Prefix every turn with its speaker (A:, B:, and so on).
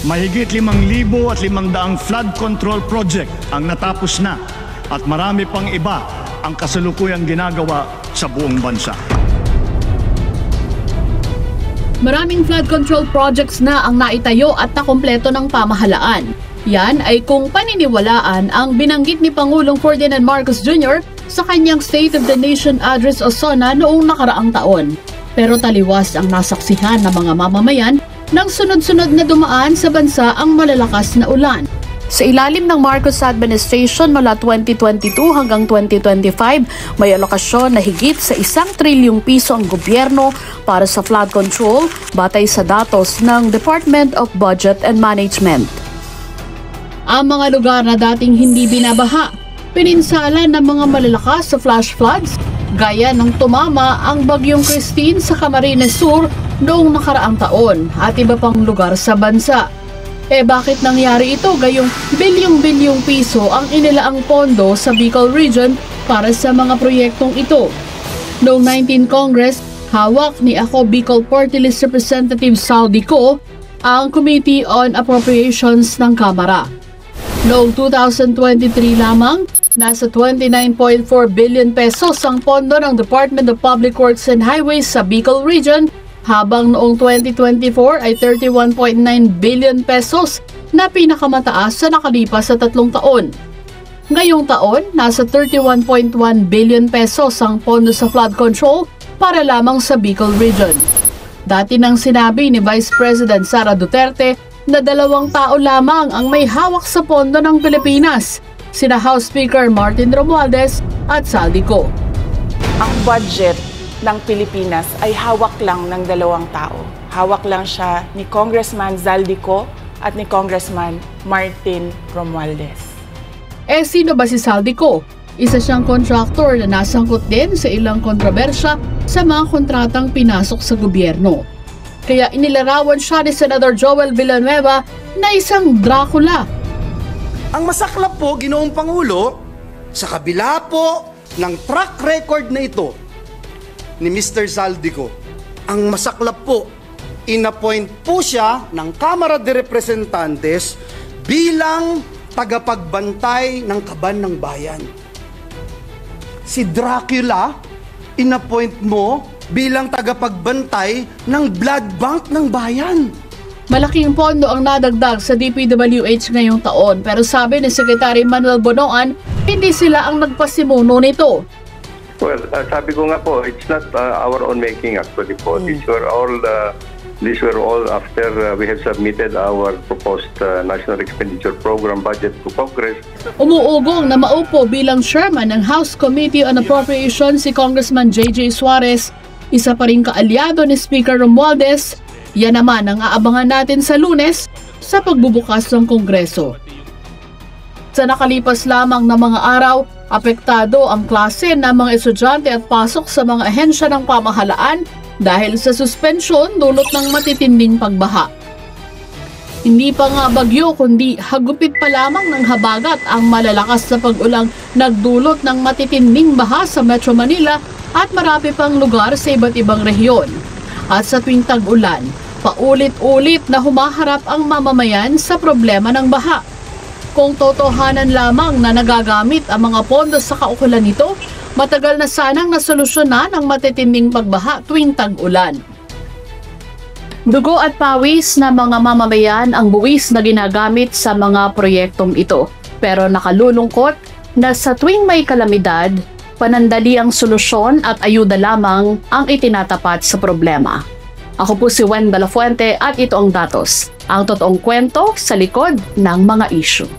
A: Mahigit 5,500 flood control project ang natapos na at marami pang iba ang kasalukuyang ginagawa sa buong bansa.
B: Maraming flood control projects na ang naitayo at nakumpleto ng pamahalaan. Yan ay kung paniniwalaan ang binanggit ni Pangulong Ferdinand Marcos Jr. sa kanyang State of the Nation Address o SONA noong nakaraang taon. Pero taliwas ang nasaksihan ng mga mamamayan nang sunod-sunod na dumaan sa bansa ang malalakas na ulan. Sa ilalim ng Marcos administration mula 2022 hanggang 2025, may alokasyon na higit sa 1 trilyong piso ang gobyerno para sa flood control batay sa datos ng Department of Budget and Management. Ang mga lugar na dating hindi binabaha, pininsala ng mga malalakas sa flash floods, gaya ng tumama ang Bagyong Christine sa Camarines Sur noong nakaraang taon at iba pang lugar sa bansa. Bakit nangyari ito gayong bilyong-bilyong piso ang inilaang pondo sa Bicol Region para sa mga proyektong ito? Noong 19 Congress, hawak ni Ako Bicol Party List Representative Saldico ang Committee on Appropriations ng Kamara. Noong 2023 lamang, nasa 29.4 billion pesos ang pondo ng Department of Public Works and Highways sa Bicol Region, habang noong 2024 ay 31.9 billion pesos na pinakamataas sa nakalipas sa 3 taon. Ngayong taon, nasa 31.1 billion pesos ang pondo sa flood control para lamang sa Bicol Region. Dati nang sinabi ni Vice President Sara Duterte na 2 tao lamang ang may hawak sa pondo ng Pilipinas, sina House Speaker Martin Romualdez at Saldico.
C: Ang budget ng Pilipinas ay hawak lang ng 2 tao. Hawak lang siya ni Congressman Zaldico at ni Congressman Martin Romualdez.
B: Sino ba si Saldico? Isa siyang contractor na nasangkot din sa ilang kontrobersya sa mga kontratang pinasok sa gobyerno. Kaya inilarawan siya ni Senador Joel Villanueva na isang Dracula.
D: Ang masaklap po, Ginoong Pangulo, sa kabila po ng track record na ito ni Mr. Zaldico, ang masaklap po, inappoint po siya ng Kamara de Representantes bilang tagapagbantay ng kaban ng bayan. Si Dracula, inappoint mo bilang tagapagbantay ng blood bank ng bayan.
B: Malaking pondo ang nadagdag sa DPWH ngayong taon, pero sabi ni Secretary Manuel Bonoan, hindi sila ang nagpasimuno nito.
E: Well, sabi ko nga po, it's not our own making actually po. These were all after we have submitted our proposed National Expenditure Program budget to Congress.
B: Umuugong na maupo bilang chairman ng House Committee on Appropriations si Congressman J.J. Suarez, isa pa rin kaalyado ni Speaker Romualdez. Yan naman ang aabangan natin sa Lunes sa pagbubukas ng Kongreso. Sa nakalipas lamang na mga araw, apektado ang klase ng mga estudyante at pasok sa mga ahensya ng pamahalaan dahil sa suspensyon dulot ng matitinding pagbaha. Hindi pa nga bagyo kundi hagupit pa lamang ng habagat ang malalakas na pag-ulang nagdulot ng matitinding baha sa Metro Manila at marami pang lugar sa iba't ibang rehiyon. At sa tuwing tag-ulan, paulit-ulit na humaharap ang mamamayan sa problema ng baha. Kung totohanan lamang na nagagamit ang mga pondo sa kaukulan nito, matagal na sanang nasolusyonan ang matitinding pagbaha tuwing tag-ulan. Dugo at pawis na mga mamamayan ang buwis na ginagamit sa mga proyektong ito. Pero nakalulungkot na sa tuwing may kalamidad, panandali ang solusyon at ayuda lamang ang itinatapat sa problema. Ako po si Wen Dalafuente at ito ang Datos, ang totoong kwento sa likod ng mga issue.